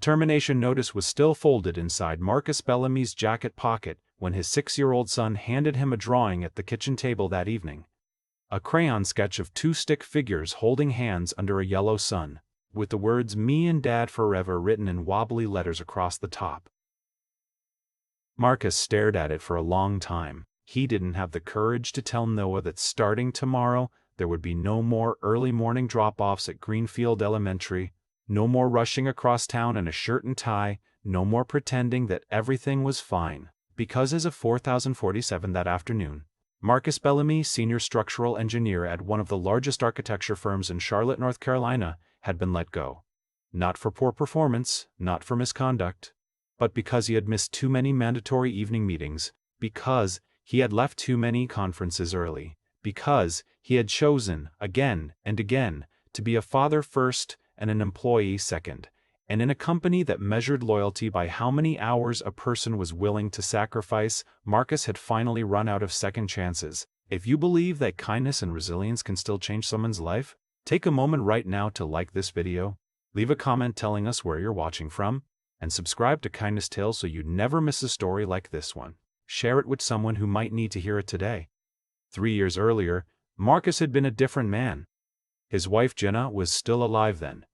termination notice was still folded inside Marcus Bellamy's jacket pocket when his 6-year-old son handed him a drawing at the kitchen table that evening. A crayon sketch of 2 stick figures holding hands under a yellow sun, with the words "Me and Dad Forever" written in wobbly letters across the top. Marcus stared at it for a long time. He didn't have the courage to tell Noah that starting tomorrow, there would be no more early morning drop-offs at Greenfield Elementary, no more rushing across town in a shirt and tie, no more pretending that everything was fine. Because as of 4047 that afternoon, Marcus Bellamy, senior structural engineer at one of the largest architecture firms in Charlotte, North Carolina, had been let go. Not for poor performance, not for misconduct, but because he had missed too many mandatory evening meetings, because he had left too many conferences early, because he had chosen, again and again, to be a father first and an employee second, and in a company that measured loyalty by how many hours a person was willing to sacrifice, Marcus had finally run out of second chances. If you believe that kindness and resilience can still change someone's life, take a moment right now to like this video, leave a comment telling us where you're watching from, and subscribe to Kindness Tales so you never miss a story like this one. Share it with someone who might need to hear it today. 3 years earlier, Marcus had been a different man. His wife Jenna was still alive then.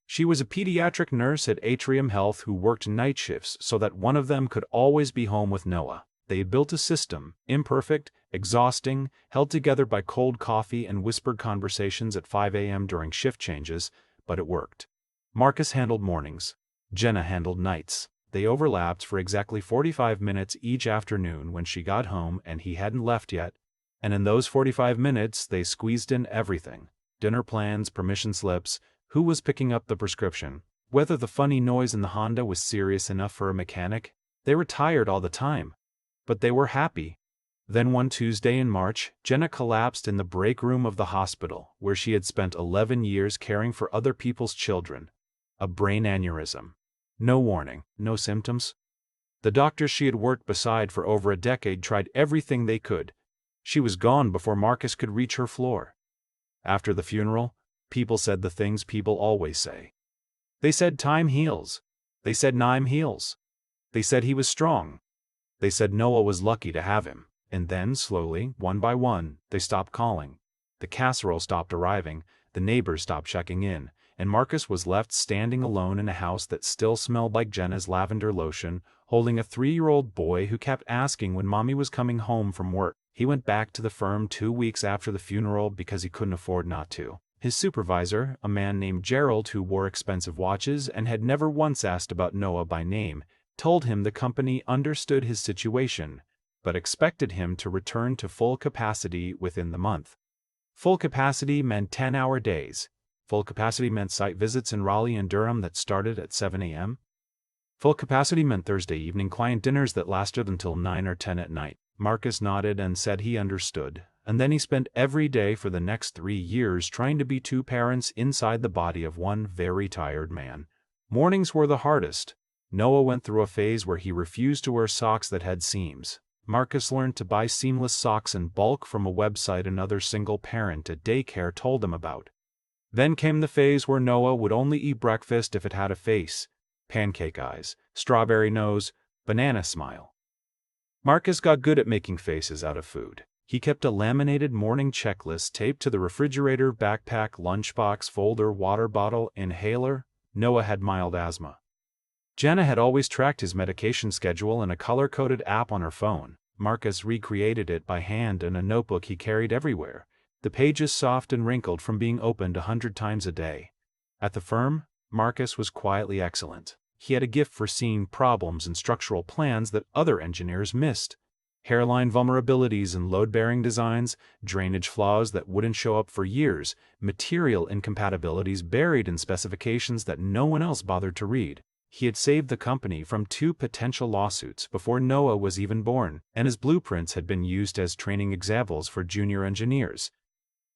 She was a pediatric nurse at Atrium Health who worked night shifts so that one of them could always be home with Noah. They had built a system, imperfect, exhausting, held together by cold coffee and whispered conversations at 5 a.m. during shift changes, but it worked. Marcus handled mornings. Jenna handled nights. They overlapped for exactly 45 minutes each afternoon when she got home and he hadn't left yet, and in those 45 minutes they squeezed in everything: dinner plans, permission slips, who was picking up the prescription, whether the funny noise in the Honda was serious enough for a mechanic. They were tired all the time, but they were happy. Then one Tuesday in March, Jenna collapsed in the break room of the hospital, where she had spent 11 years caring for other people's children. A brain aneurysm. No warning, no symptoms. The doctors she had worked beside for over a decade tried everything they could. She was gone before Marcus could reach her floor. After the funeral, people said the things people always say. They said time heals. They said Naim heals. They said he was strong. They said Noah was lucky to have him. And then, slowly, one by one, they stopped calling. The casserole stopped arriving, the neighbors stopped checking in, and Marcus was left standing alone in a house that still smelled like Jenna's lavender lotion, holding a 3-year-old boy who kept asking when Mommy was coming home from work. He went back to the firm 2 weeks after the funeral because he couldn't afford not to. His supervisor, a man named Gerald who wore expensive watches and had never once asked about Noah by name, told him the company understood his situation, but expected him to return to full capacity within the month. Full capacity meant 10-hour days. Full capacity meant site visits in Raleigh and Durham that started at 7 a.m. Full capacity meant Thursday evening client dinners that lasted until 9 or 10 at night. Marcus nodded and said he understood, and then he spent every day for the next 3 years trying to be 2 parents inside the body of one very tired man. Mornings were the hardest. Noah went through a phase where he refused to wear socks that had seams. Marcus learned to buy seamless socks in bulk from a website another single parent at daycare told him about. Then came the phase where Noah would only eat breakfast if it had a face: pancake eyes, strawberry nose, banana smile. Marcus got good at making faces out of food. He kept a laminated morning checklist taped to the refrigerator, backpack, lunchbox, folder, water bottle, inhaler. Noah had mild asthma. Jenna had always tracked his medication schedule in a color-coded app on her phone. Marcus recreated it by hand in a notebook he carried everywhere, the pages soft and wrinkled from being opened 100 times a day. At the firm, Marcus was quietly excellent. He had a gift for seeing problems in structural plans that other engineers missed. Hairline vulnerabilities in load-bearing designs, drainage flaws that wouldn't show up for years, material incompatibilities buried in specifications that no one else bothered to read. He had saved the company from 2 potential lawsuits before Noah was even born, and his blueprints had been used as training examples for junior engineers.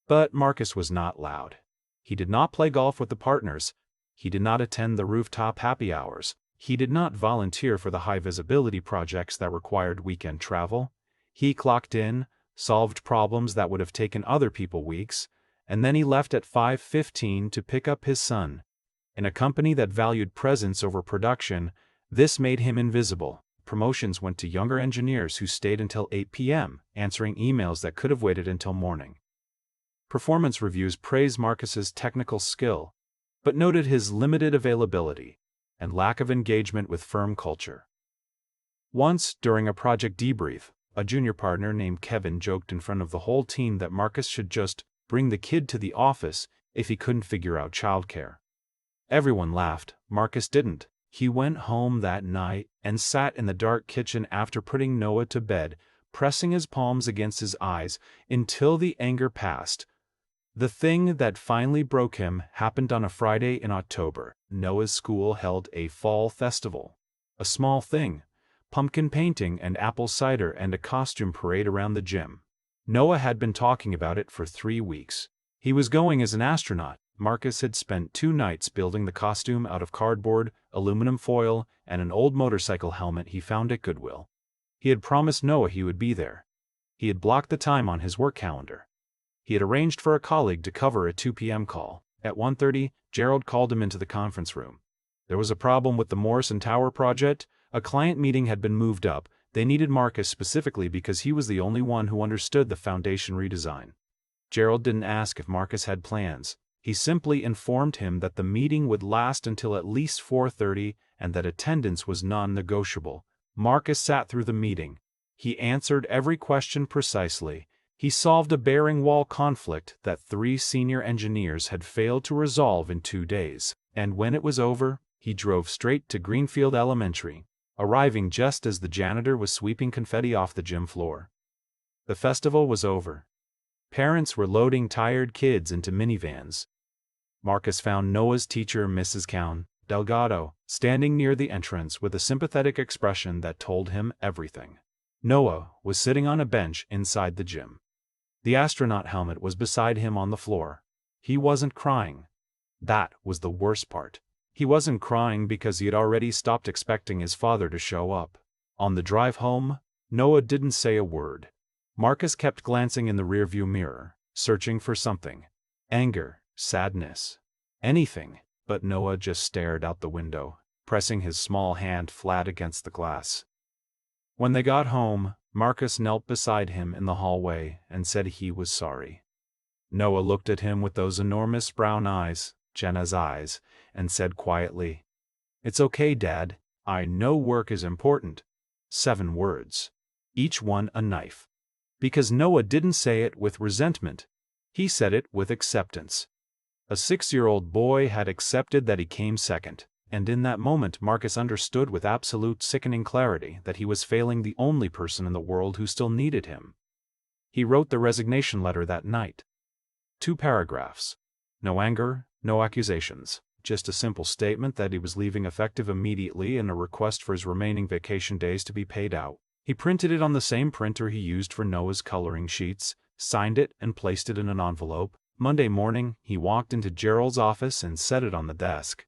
But Marcus was not loud. He did not play golf with the partners. He did not attend the rooftop happy hours. He did not volunteer for the high-visibility projects that required weekend travel. He clocked in, solved problems that would have taken other people weeks, and then he left at 5:15 to pick up his son. In a company that valued presence over production, this made him invisible. Promotions went to younger engineers who stayed until 8 p.m., answering emails that could have waited until morning. Performance reviews praised Marcus's technical skill, but noted his limited availability and lack of engagement with firm culture. Once, during a project debrief, a junior partner named Kevin joked in front of the whole team that Marcus should just bring the kid to the office if he couldn't figure out childcare. Everyone laughed. Marcus didn't. He went home that night and sat in the dark kitchen after putting Noah to bed, pressing his palms against his eyes until the anger passed. The thing that finally broke him happened on a Friday in October. Noah's school held a fall festival. A small thing. Pumpkin painting and apple cider and a costume parade around the gym. Noah had been talking about it for 3 weeks. He was going as an astronaut. Marcus had spent 2 nights building the costume out of cardboard, aluminum foil, and an old motorcycle helmet he found at Goodwill. He had promised Noah he would be there. He had blocked the time on his work calendar. He had arranged for a colleague to cover a 2 p.m. call. At 1:30, Gerald called him into the conference room. There was a problem with the Morrison Tower project. A client meeting had been moved up. They needed Marcus specifically because he was the only one who understood the foundation redesign. Gerald didn't ask if Marcus had plans. He simply informed him that the meeting would last until at least 4:30 and that attendance was non-negotiable. Marcus sat through the meeting. He answered every question precisely. He solved a bearing wall conflict that 3 senior engineers had failed to resolve in 2 days. And when it was over, he drove straight to Greenfield Elementary, arriving just as the janitor was sweeping confetti off the gym floor. The festival was over. Parents were loading tired kids into minivans. Marcus found Noah's teacher, Mrs. Count Delgado, standing near the entrance with a sympathetic expression that told him everything. Noah was sitting on a bench inside the gym. The astronaut helmet was beside him on the floor. He wasn't crying. That was the worst part. He wasn't crying because he had already stopped expecting his father to show up. On the drive home, Noah didn't say a word. Marcus kept glancing in the rearview mirror, searching for something. Anger, sadness, anything, but Noah just stared out the window, pressing his small hand flat against the glass. When they got home, Marcus knelt beside him in the hallway and said he was sorry. Noah looked at him with those enormous brown eyes, Jenna's eyes, and said quietly, "It's okay, Dad. I know work is important." 7 words. Each one a knife. Because Noah didn't say it with resentment. He said it with acceptance. A 6-year-old boy had accepted that he came second, and in that moment Marcus understood with absolute sickening clarity that he was failing the only person in the world who still needed him. He wrote the resignation letter that night. 2 paragraphs. No anger, no accusations. Just a simple statement that he was leaving effective immediately and a request for his remaining vacation days to be paid out. He printed it on the same printer he used for Noah's coloring sheets, signed it, and placed it in an envelope. Monday morning, he walked into Gerald's office and set it on the desk.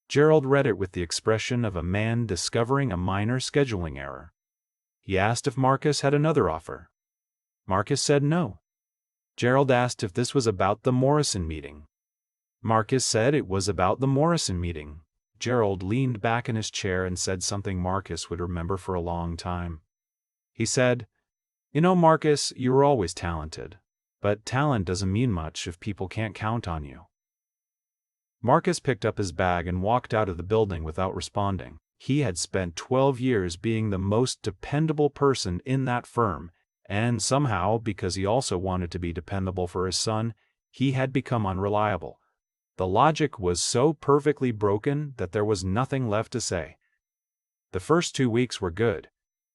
Gerald read it with the expression of a man discovering a minor scheduling error. He asked if Marcus had another offer. Marcus said no. Gerald asked if this was about the Morrison meeting. Marcus said it was about the Morrison meeting. Gerald leaned back in his chair and said something Marcus would remember for a long time. He said, "You know, Marcus, you were always talented. But talent doesn't mean much if people can't count on you." Marcus picked up his bag and walked out of the building without responding. He had spent 12 years being the most dependable person in that firm, and somehow, because he also wanted to be dependable for his son, he had become unreliable. The logic was so perfectly broken that there was nothing left to say. The first 2 weeks were good.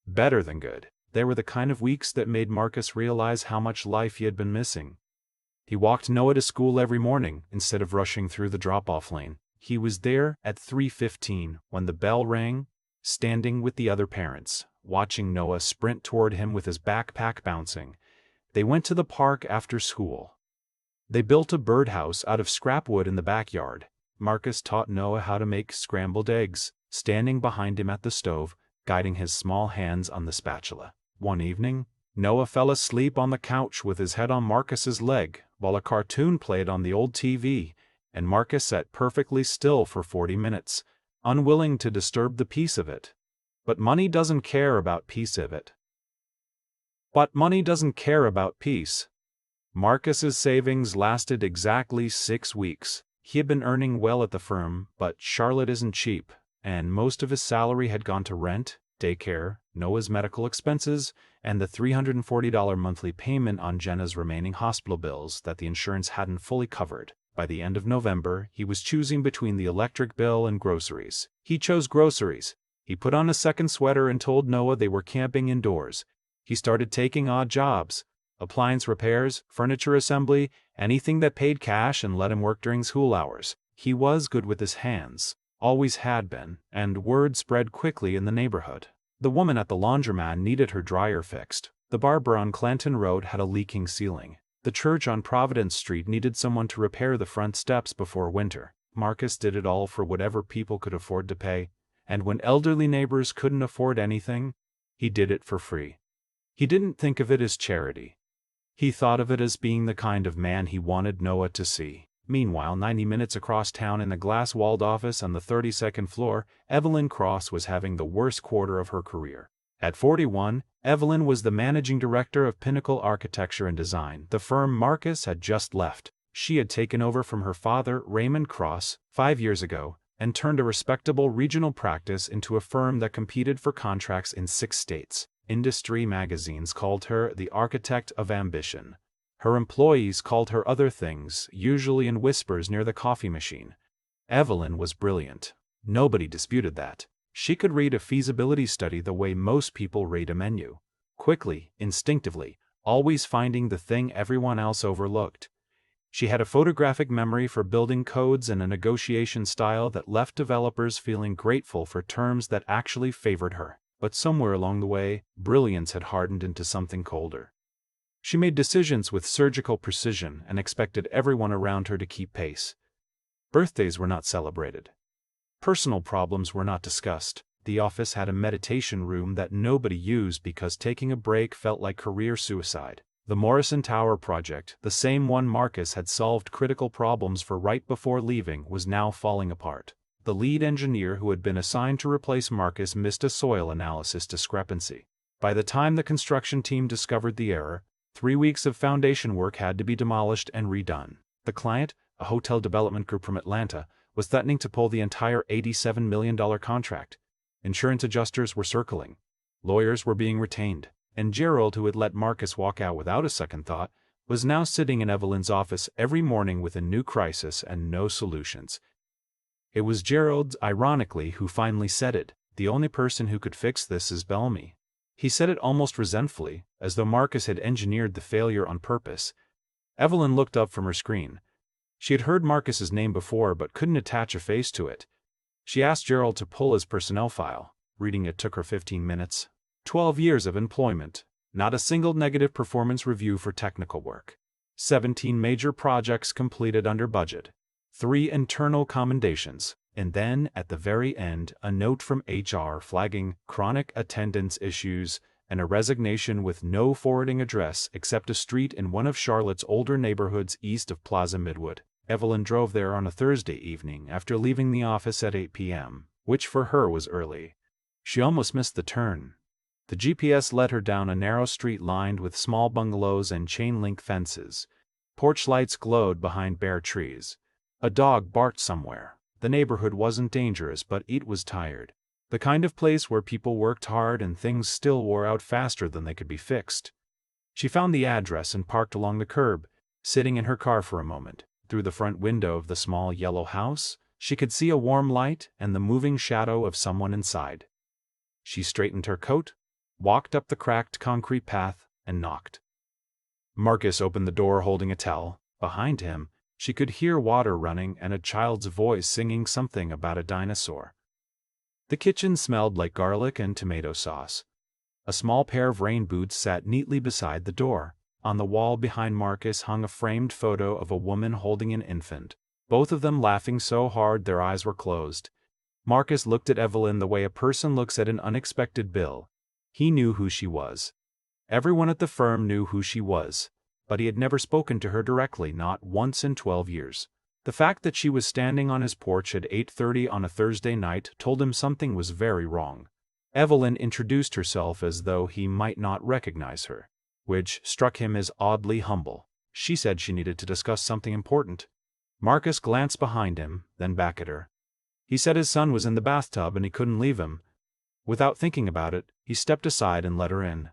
Better than good. They were the kind of weeks that made Marcus realize how much life he had been missing. He walked Noah to school every morning instead of rushing through the drop-off lane. He was there at 3:15 when the bell rang, standing with the other parents, watching Noah sprint toward him with his backpack bouncing. They went to the park after school. They built a birdhouse out of scrap wood in the backyard. Marcus taught Noah how to make scrambled eggs, standing behind him at the stove, guiding his small hands on the spatula. One evening, Noah fell asleep on the couch with his head on Marcus's leg while a cartoon played on the old TV, and Marcus sat perfectly still for 40 minutes, unwilling to disturb the peace of it. But money doesn't care about peace. Marcus's savings lasted exactly 6 weeks. He had been earning well at the firm, but Charlotte isn't cheap, and most of his salary had gone to rent, daycare, Noah's medical expenses, and the $340 monthly payment on Jenna's remaining hospital bills that the insurance hadn't fully covered. By the end of November, he was choosing between the electric bill and groceries. He chose groceries. He put on a second sweater and told Noah they were camping indoors. He started taking odd jobs: appliance repairs, furniture assembly, anything that paid cash and let him work during school hours. He was good with his hands, always had been, and word spread quickly in the neighborhood. The woman at the laundromat needed her dryer fixed. The barber on Clanton Road had a leaking ceiling. The church on Providence Street needed someone to repair the front steps before winter. Marcus did it all for whatever people could afford to pay, and when elderly neighbors couldn't afford anything, he did it for free. He didn't think of it as charity. He thought of it as being the kind of man he wanted Noah to see. Meanwhile, 90 minutes across town in a glass-walled office on the 32nd floor, Evelyn Cross was having the worst quarter of her career. At 41, Evelyn was the managing director of Pinnacle Architecture and Design, the firm Marcus had just left. She had taken over from her father, Raymond Cross, 5 years ago, and turned a respectable regional practice into a firm that competed for contracts in 6 states. Industry magazines called her the architect of ambition. Her employees called her other things, usually in whispers near the coffee machine. Evelyn was brilliant. Nobody disputed that. She could read a feasibility study the way most people read a menu. Quickly, instinctively, always finding the thing everyone else overlooked. She had a photographic memory for building codes and a negotiation style that left developers feeling grateful for terms that actually favored her. But somewhere along the way, brilliance had hardened into something colder. She made decisions with surgical precision and expected everyone around her to keep pace. Birthdays were not celebrated. Personal problems were not discussed. The office had a meditation room that nobody used because taking a break felt like career suicide. The Morrison Tower project, the same one Marcus had solved critical problems for right before leaving, was now falling apart. The lead engineer who had been assigned to replace Marcus missed a soil analysis discrepancy. By the time the construction team discovered the error, 3 weeks of foundation work had to be demolished and redone. The client, a hotel development group from Atlanta, was threatening to pull the entire $87 million contract. Insurance adjusters were circling. Lawyers were being retained. And Gerald, who had let Marcus walk out without a second thought, was now sitting in Evelyn's office every morning with a new crisis and no solutions. It was Gerald, ironically, who finally said it. The only person who could fix this is Bellamy. He said it almost resentfully, as though Marcus had engineered the failure on purpose. Evelyn looked up from her screen. She had heard Marcus's name before but couldn't attach a face to it. She asked Gerald to pull his personnel file. Reading it took her 15 minutes. 12 years of employment. Not a single negative performance review for technical work. 17 major projects completed under budget. 3 internal commendations. And then, at the very end, a note from HR flagging chronic attendance issues and a resignation with no forwarding address except a street in one of Charlotte's older neighborhoods east of Plaza Midwood. Evelyn drove there on a Thursday evening after leaving the office at 8 p.m., which for her was early. She almost missed the turn. The GPS led her down a narrow street lined with small bungalows and chain-link fences. Porch lights glowed behind bare trees. A dog barked somewhere. The neighborhood wasn't dangerous, but it was tired. The kind of place where people worked hard and things still wore out faster than they could be fixed. She found the address and parked along the curb, sitting in her car for a moment. Through the front window of the small yellow house, she could see a warm light and the moving shadow of someone inside. She straightened her coat, walked up the cracked concrete path, and knocked. Marcus opened the door holding a towel. Behind him, she could hear water running and a child's voice singing something about a dinosaur. The kitchen smelled like garlic and tomato sauce. A small pair of rain boots sat neatly beside the door. On the wall behind Marcus hung a framed photo of a woman holding an infant, both of them laughing so hard their eyes were closed. Marcus looked at Evelyn the way a person looks at an unexpected bill. He knew who she was. Everyone at the firm knew who she was, but he had never spoken to her directly, not once in 12 years. The fact that she was standing on his porch at 8:30 on a Thursday night told him something was very wrong. Evelyn introduced herself as though he might not recognize her, which struck him as oddly humble. She said she needed to discuss something important. Marcus glanced behind him, then back at her. He said his son was in the bathtub and he couldn't leave him. Without thinking about it, he stepped aside and let her in.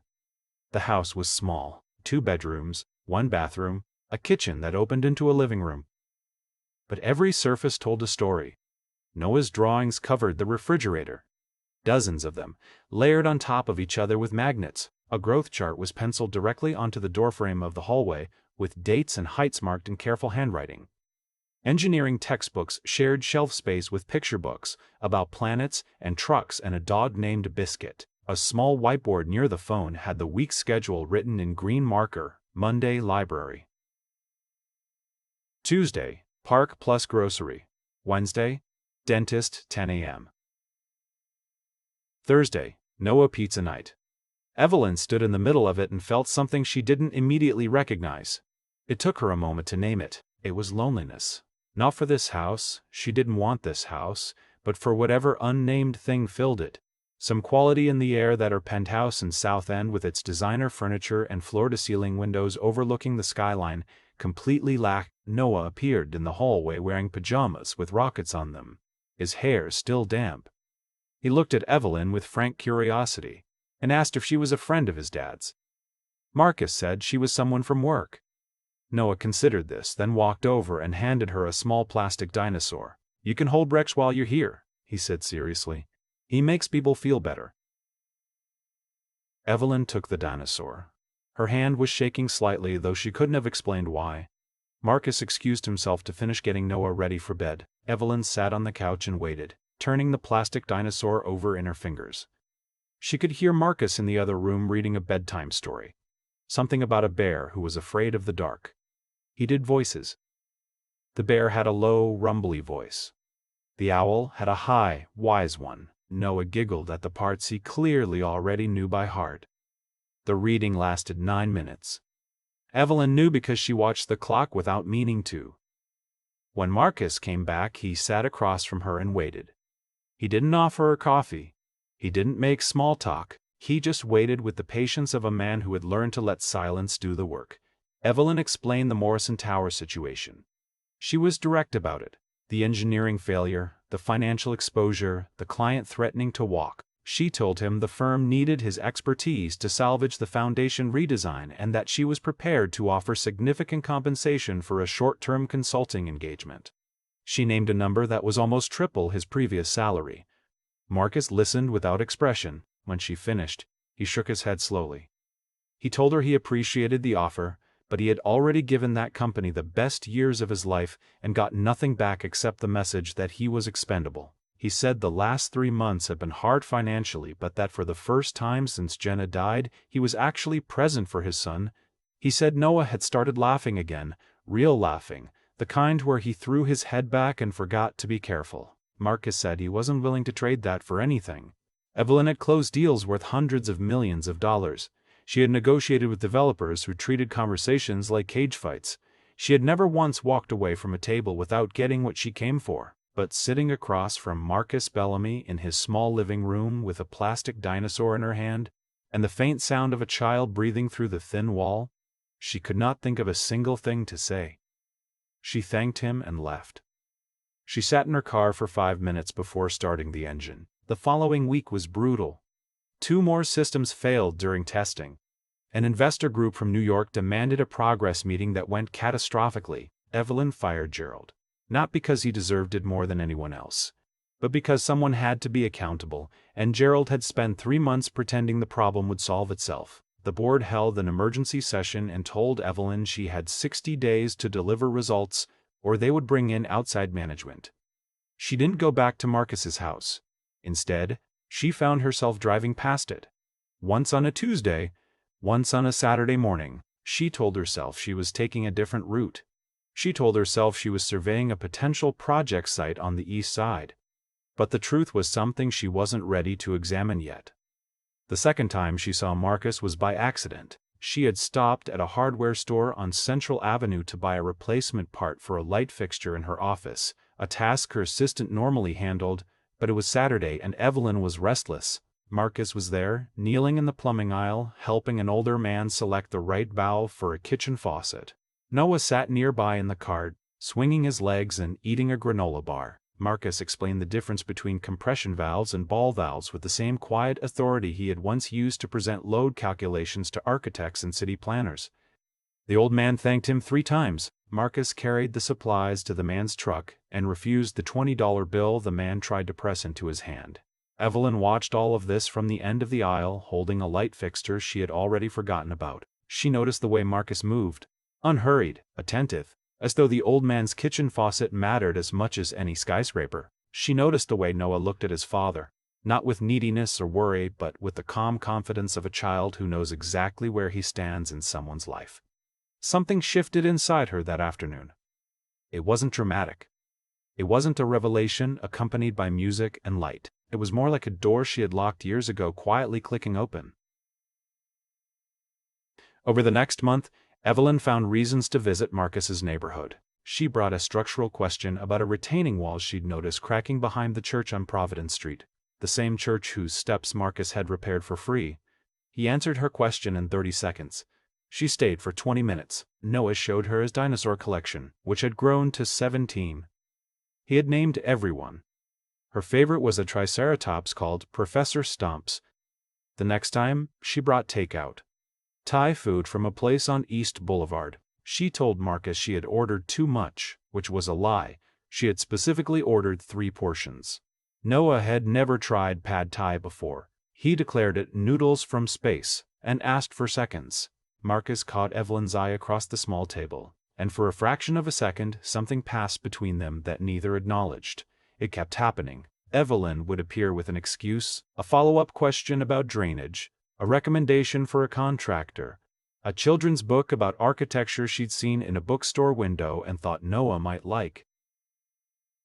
The house was small, 2 bedrooms, 1 bathroom, a kitchen that opened into a living room. But every surface told a story. Noah's drawings covered the refrigerator. Dozens of them, layered on top of each other with magnets. A growth chart was penciled directly onto the doorframe of the hallway, with dates and heights marked in careful handwriting. Engineering textbooks shared shelf space with picture books about planets and trucks and a dog named Biscuit. A small whiteboard near the phone had the week's schedule written in green marker. Monday, library. Tuesday, park plus grocery. Wednesday, dentist, 10 a.m. Thursday, Noah pizza night. Evelyn stood in the middle of it and felt something she didn't immediately recognize. It took her a moment to name it. It was loneliness. Not for this house, she didn't want this house, but for whatever unnamed thing filled it. Some quality in the air that her penthouse in South End with its designer furniture and floor-to-ceiling windows overlooking the skyline completely lacked. Noah appeared in the hallway wearing pajamas with rockets on them, his hair still damp. He looked at Evelyn with frank curiosity, and asked if she was a friend of his dad's. Marcus said she was someone from work. Noah considered this, then walked over and handed her a small plastic dinosaur. "You can hold Rex while you're here," he said seriously. "He makes people feel better." Evelyn took the dinosaur. Her hand was shaking slightly, though she couldn't have explained why. Marcus excused himself to finish getting Noah ready for bed. Evelyn sat on the couch and waited, turning the plastic dinosaur over in her fingers. She could hear Marcus in the other room reading a bedtime story. Something about a bear who was afraid of the dark. He did voices. The bear had a low, rumbly voice. The owl had a high, wise one. Noah giggled at the parts he clearly already knew by heart. The reading lasted 9 minutes. Evelyn knew because she watched the clock without meaning to. When Marcus came back, he sat across from her and waited. He didn't offer her coffee. He didn't make small talk. He just waited with the patience of a man who had learned to let silence do the work. Evelyn explained the Morrison Tower situation. She was direct about it. The engineering failure, the financial exposure, the client threatening to walk. She told him the firm needed his expertise to salvage the foundation redesign and that she was prepared to offer significant compensation for a short-term consulting engagement. She named a number that was almost triple his previous salary. Marcus listened without expression. When she finished, he shook his head slowly. He told her he appreciated the offer, but he had already given that company the best years of his life and got nothing back except the message that he was expendable. He said the last 3 months had been hard financially, but that for the first time since Jenna died, he was actually present for his son. He said Noah had started laughing again, real laughing, the kind where he threw his head back and forgot to be careful. Marcus said he wasn't willing to trade that for anything. Evelyn had closed deals worth hundreds of millions of dollars. She had negotiated with developers who treated conversations like cage fights. She had never once walked away from a table without getting what she came for. But sitting across from Marcus Bellamy in his small living room with a plastic dinosaur in her hand, and the faint sound of a child breathing through the thin wall, she could not think of a single thing to say. She thanked him and left. She sat in her car for 5 minutes before starting the engine. The following week was brutal. 2 more systems failed during testing. An investor group from New York demanded a progress meeting that went catastrophically. Evelyn fired Gerald. Not because he deserved it more than anyone else, but because someone had to be accountable, and Gerald had spent 3 months pretending the problem would solve itself. The board held an emergency session and told Evelyn she had 60 days to deliver results, or they would bring in outside management. She didn't go back to Marcus's house. Instead, she found herself driving past it. Once on a Tuesday, once on a Saturday morning. She told herself she was taking a different route. She told herself she was surveying a potential project site on the east side. But the truth was something she wasn't ready to examine yet. The second time she saw Marcus was by accident. she had stopped at a hardware store on Central Avenue to buy a replacement part for a light fixture in her office, a task her assistant normally handled, but it was Saturday and Evelyn was restless. Marcus was there, kneeling in the plumbing aisle, helping an older man select the right valve for a kitchen faucet. Noah sat nearby in the cart, swinging his legs and eating a granola bar. Marcus explained the difference between compression valves and ball valves with the same quiet authority he had once used to present load calculations to architects and city planners. The old man thanked him 3 times. Marcus carried the supplies to the man's truck and refused the $20 bill the man tried to press into his hand. Evelyn watched all of this from the end of the aisle, holding a light fixture she had already forgotten about. She noticed the way Marcus moved, unhurried, attentive, as though the old man's kitchen faucet mattered as much as any skyscraper. She noticed the way Noah looked at his father, not with neediness or worry, but with the calm confidence of a child who knows exactly where he stands in someone's life. Something shifted inside her that afternoon. It wasn't dramatic. It wasn't a revelation accompanied by music and light. It was more like a door she had locked years ago quietly clicking open. Over the next month, Evelyn found reasons to visit Marcus's neighborhood. She brought a structural question about a retaining wall she'd noticed cracking behind the church on Providence Street, the same church whose steps Marcus had repaired for free. He answered her question in 30 seconds. She stayed for 20 minutes. Noah showed her his dinosaur collection, which had grown to 17. He had named everyone. Her favorite was a triceratops called Professor Stumps. The next time, she brought takeout. Thai food from a place on East Boulevard. She told Marcus she had ordered too much, which was a lie. She had specifically ordered 3 portions. Noah had never tried pad thai before. He declared it noodles from space, and asked for seconds. Marcus caught Evelyn's eye across the small table, and for a fraction of a second something passed between them that neither acknowledged. It kept happening. Evelyn would appear with an excuse, a follow-up question about drainage, a recommendation for a contractor, a children's book about architecture she'd seen in a bookstore window and thought Noah might like.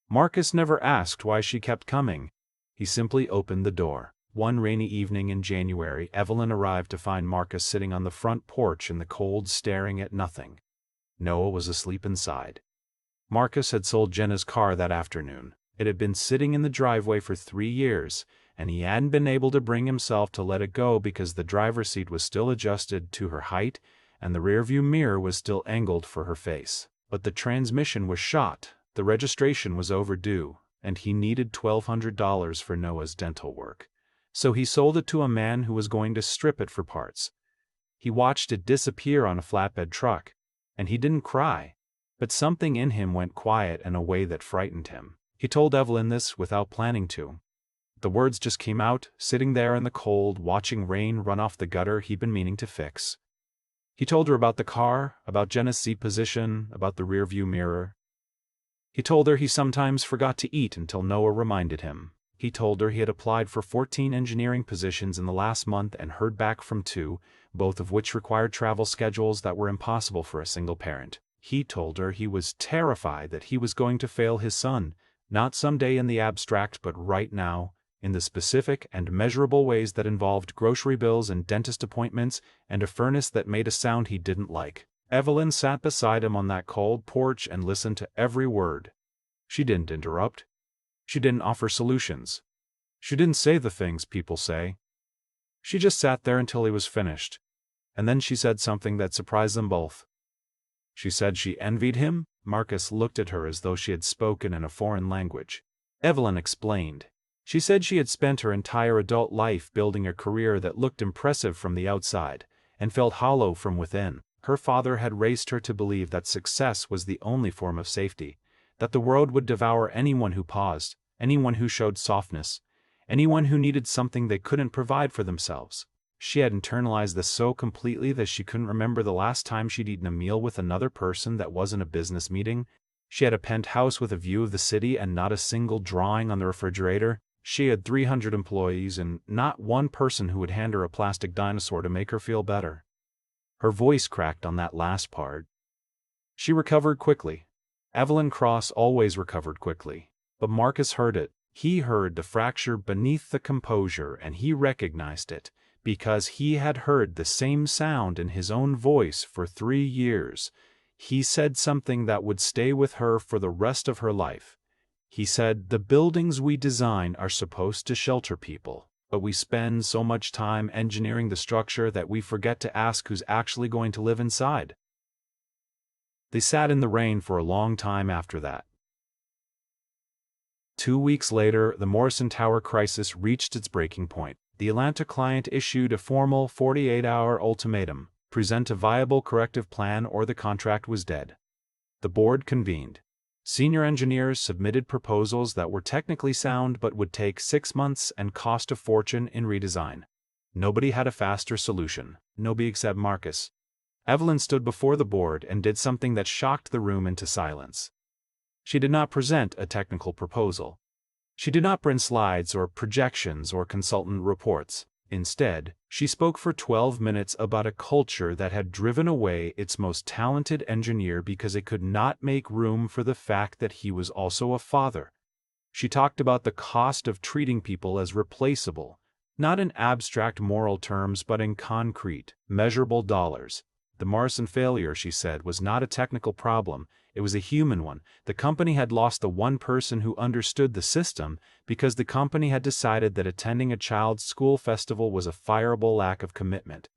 Marcus never asked why she kept coming. He simply opened the door. One rainy evening in January, Evelyn arrived to find Marcus sitting on the front porch in the cold, staring at nothing. Noah was asleep inside. Marcus had sold Jenna's car that afternoon. It had been sitting in the driveway for 3 years, and he hadn't been able to bring himself to let it go because the driver's seat was still adjusted to her height and the rearview mirror was still angled for her face. But the transmission was shot, the registration was overdue, and he needed $1,200 for Noah's dental work. So he sold it to a man who was going to strip it for parts. He watched it disappear on a flatbed truck, and he didn't cry, but something in him went quiet in a way that frightened him. He told Evelyn this without planning to. The words just came out, sitting there in the cold, watching rain run off the gutter he'd been meaning to fix. He told her about the car, about Jenna's seat position, about the rearview mirror. He told her he sometimes forgot to eat until Noah reminded him. He told her he had applied for 14 engineering positions in the last month and heard back from 2, both of which required travel schedules that were impossible for a single parent. He told her he was terrified that he was going to fail his son, not someday in the abstract but right now, in the specific and measurable ways that involved grocery bills and dentist appointments and a furnace that made a sound he didn't like. Evelyn sat beside him on that cold porch and listened to every word. She didn't interrupt. She didn't offer solutions. She didn't say the things people say. She just sat there until he was finished. And then she said something that surprised them both. She said she envied him. Marcus looked at her as though she had spoken in a foreign language. Evelyn explained. She said she had spent her entire adult life building a career that looked impressive from the outside, and felt hollow from within. Her father had raised her to believe that success was the only form of safety, that the world would devour anyone who paused, anyone who showed softness, anyone who needed something they couldn't provide for themselves. She had internalized this so completely that she couldn't remember the last time she'd eaten a meal with another person that wasn't a business meeting. She had a penthouse with a view of the city and not a single drawing on the refrigerator. She had 300 employees and not one person who would hand her a plastic dinosaur to make her feel better. Her voice cracked on that last part. She recovered quickly. Evelyn Cross always recovered quickly. But Marcus heard it. He heard the fracture beneath the composure and he recognized it, because he had heard the same sound in his own voice for 3 years. He said something that would stay with her for the rest of her life. He said, "The buildings we design are supposed to shelter people, but we spend so much time engineering the structure that we forget to ask who's actually going to live inside." They sat in the rain for a long time after that. 2 weeks later, the Morrison Tower crisis reached its breaking point. The Atlanta client issued a formal 48-hour ultimatum: present a viable corrective plan or the contract was dead. The board convened. Senior engineers submitted proposals that were technically sound but would take 6 months and cost a fortune in redesign. Nobody had a faster solution, nobody except Marcus. Evelyn stood before the board and did something that shocked the room into silence. She did not present a technical proposal. She did not bring slides or projections or consultant reports. Instead, she spoke for 12 minutes about a culture that had driven away its most talented engineer because it could not make room for the fact that he was also a father. She talked about the cost of treating people as replaceable, not in abstract moral terms but in concrete, measurable dollars. The Morrison failure, she said, was not a technical problem, it was a human one. The company had lost the one person who understood the system because the company had decided that attending a child's school festival was a fireable lack of commitment.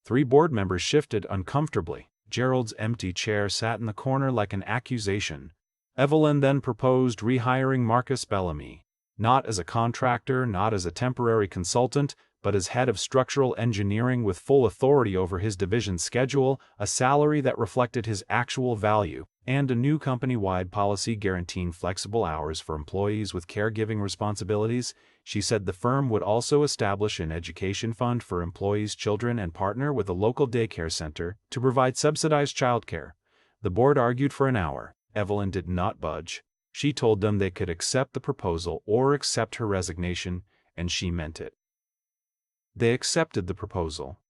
3 board members shifted uncomfortably. Gerald's empty chair sat in the corner like an accusation. Evelyn then proposed rehiring Marcus Bellamy, not as a contractor, not as a temporary consultant, but as head of structural engineering with full authority over his division's schedule, a salary that reflected his actual value, and a new company-wide policy guaranteeing flexible hours for employees with caregiving responsibilities. She said the firm would also establish an education fund for employees' children and partner with a local daycare center to provide subsidized childcare. The board argued for an hour. Evelyn did not budge. She told them they could accept the proposal or accept her resignation, and she meant it. They accepted the proposal.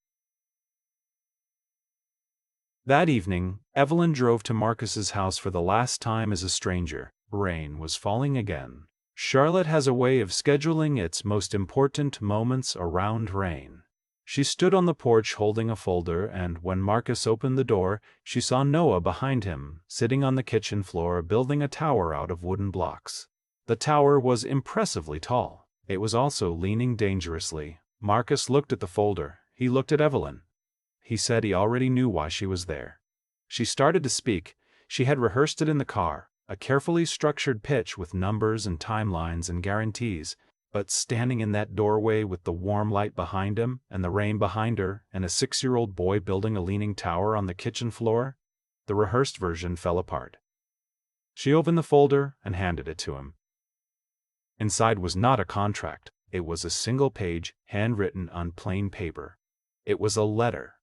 That evening, Evelyn drove to Marcus's house for the last time as a stranger. Rain was falling again. Charlotte has a way of scheduling its most important moments around rain. She stood on the porch holding a folder, and when Marcus opened the door, she saw Noah behind him, sitting on the kitchen floor building a tower out of wooden blocks. The tower was impressively tall. It was also leaning dangerously. Marcus looked at the folder. He looked at Evelyn. He said he already knew why she was there. She started to speak. She had rehearsed it in the car, a carefully structured pitch with numbers and timelines and guarantees, but standing in that doorway with the warm light behind him and the rain behind her and a 6-year-old boy building a leaning tower on the kitchen floor, the rehearsed version fell apart. She opened the folder and handed it to him. Inside was not a contract. It was a single page, handwritten on plain paper. It was a letter.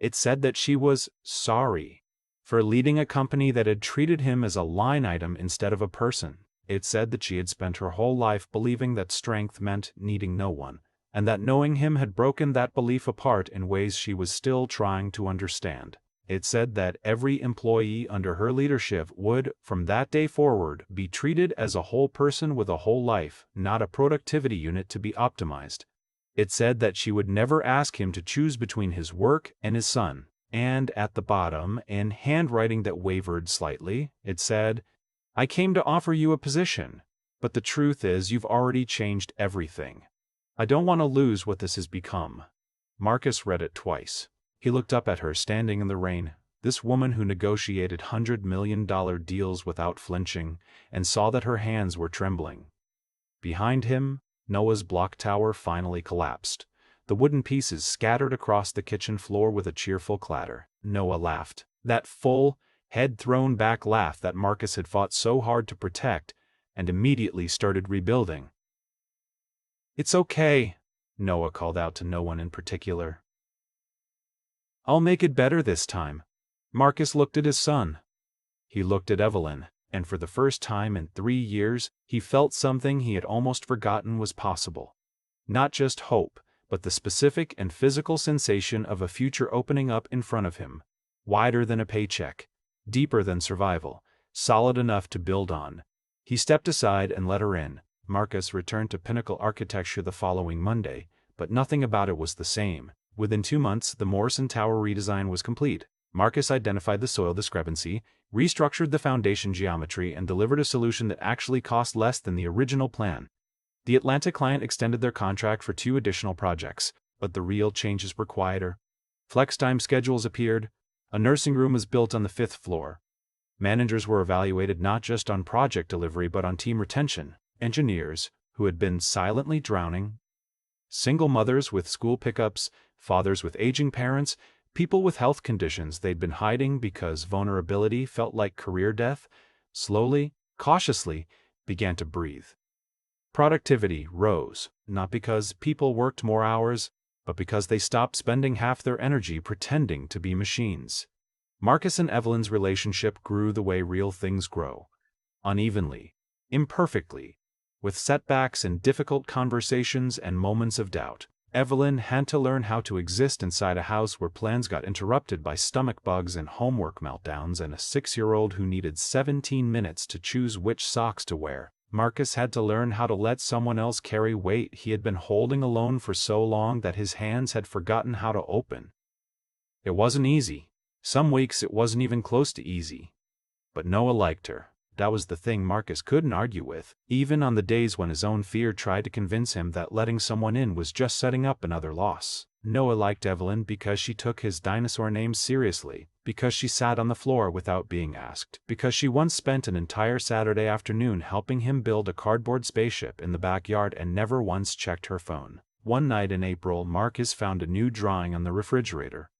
It said that she was sorry for leading a company that had treated him as a line item instead of a person. It said that she had spent her whole life believing that strength meant needing no one, and that knowing him had broken that belief apart in ways she was still trying to understand. It said that every employee under her leadership would, from that day forward, be treated as a whole person with a whole life, not a productivity unit to be optimized. It said that she would never ask him to choose between his work and his son. And at the bottom, in handwriting that wavered slightly, it said, "I came to offer you a position, but the truth is you've already changed everything. I don't want to lose what this has become." Marcus read it twice. He looked up at her standing in the rain, this woman who negotiated $100 million deals without flinching, and saw that her hands were trembling. Behind him, Noah's block tower finally collapsed. The wooden pieces scattered across the kitchen floor with a cheerful clatter. Noah laughed. That full, head-thrown-back laugh that Marcus had fought so hard to protect, and immediately started rebuilding. "It's okay," Noah called out to no one in particular. "I'll make it better this time." Marcus looked at his son. He looked at Evelyn, and for the first time in 3 years, he felt something he had almost forgotten was possible. Not just hope, but the specific and physical sensation of a future opening up in front of him, wider than a paycheck, deeper than survival, solid enough to build on. He stepped aside and let her in. Marcus returned to Pinnacle Architecture the following Monday, but nothing about it was the same. Within 2 months, the Morrison Tower redesign was complete. Marcus identified the soil discrepancy, restructured the foundation geometry, and delivered a solution that actually cost less than the original plan. The Atlanta client extended their contract for 2 additional projects, but the real changes were quieter. Flex time schedules appeared. A nursing room was built on the 5th floor. Managers were evaluated not just on project delivery but on team retention. Engineers, who had been silently drowning, single mothers with school pickups, fathers with aging parents, people with health conditions they'd been hiding because vulnerability felt like career death, slowly, cautiously, began to breathe. Productivity rose, not because people worked more hours, but because they stopped spending half their energy pretending to be machines. Marcus and Evelyn's relationship grew the way real things grow. Unevenly, imperfectly, with setbacks and difficult conversations and moments of doubt. Evelyn had to learn how to exist inside a house where plans got interrupted by stomach bugs and homework meltdowns and a 6-year-old who needed 17 minutes to choose which socks to wear. Marcus had to learn how to let someone else carry weight he had been holding alone for so long that his hands had forgotten how to open. It wasn't easy. Some weeks it wasn't even close to easy. But Noah liked her. That was the thing Marcus couldn't argue with, even on the days when his own fear tried to convince him that letting someone in was just setting up another loss. Noah liked Evelyn because she took his dinosaur name seriously, because she sat on the floor without being asked, because she once spent an entire Saturday afternoon helping him build a cardboard spaceship in the backyard and never once checked her phone. One night in April, Marcus found a new drawing on the refrigerator.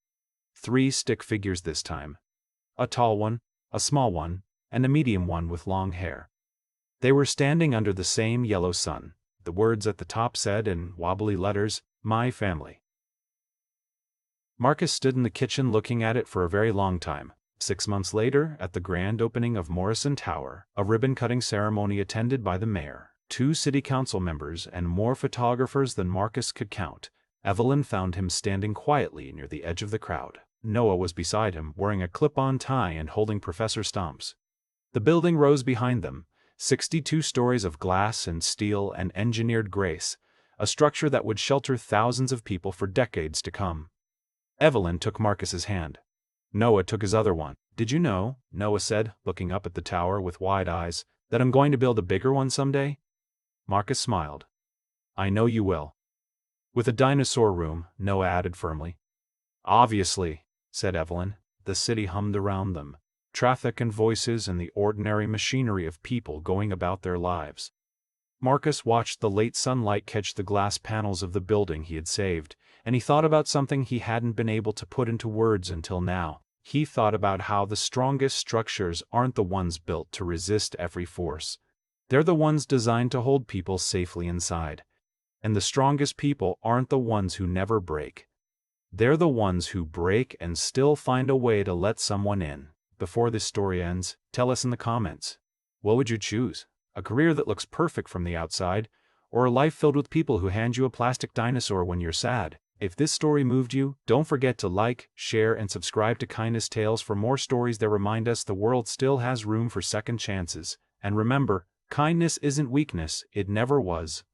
3 stick figures this time. A tall one, a small one, and a medium one with long hair. They were standing under the same yellow sun. The words at the top said in wobbly letters, "My family." Marcus stood in the kitchen looking at it for a very long time. 6 months later, at the grand opening of Morrison Tower, a ribbon-cutting ceremony attended by the mayor, 2 city council members, and more photographers than Marcus could count, Evelyn found him standing quietly near the edge of the crowd. Noah was beside him, wearing a clip-on tie and holding Professor Stomps. The building rose behind them, 62 stories of glass and steel and engineered grace, a structure that would shelter thousands of people for decades to come. Evelyn took Marcus's hand. Noah took his other one. "Did you know," Noah said, looking up at the tower with wide eyes, "that I'm going to build a bigger one someday?" Marcus smiled. "I know you will." "With a dinosaur room," Noah added firmly. "Obviously," said Evelyn. The city hummed around them. Traffic and voices and the ordinary machinery of people going about their lives. Marcus watched the late sunlight catch the glass panels of the building he had saved, and he thought about something he hadn't been able to put into words until now. He thought about how the strongest structures aren't the ones built to resist every force. They're the ones designed to hold people safely inside. And the strongest people aren't the ones who never break. They're the ones who break and still find a way to let someone in. Before this story ends, tell us in the comments. What would you choose? A career that looks perfect from the outside, or a life filled with people who hand you a plastic dinosaur when you're sad? If this story moved you, don't forget to like, share, and subscribe to Kindness Tales for more stories that remind us the world still has room for second chances. And remember, kindness isn't weakness, it never was.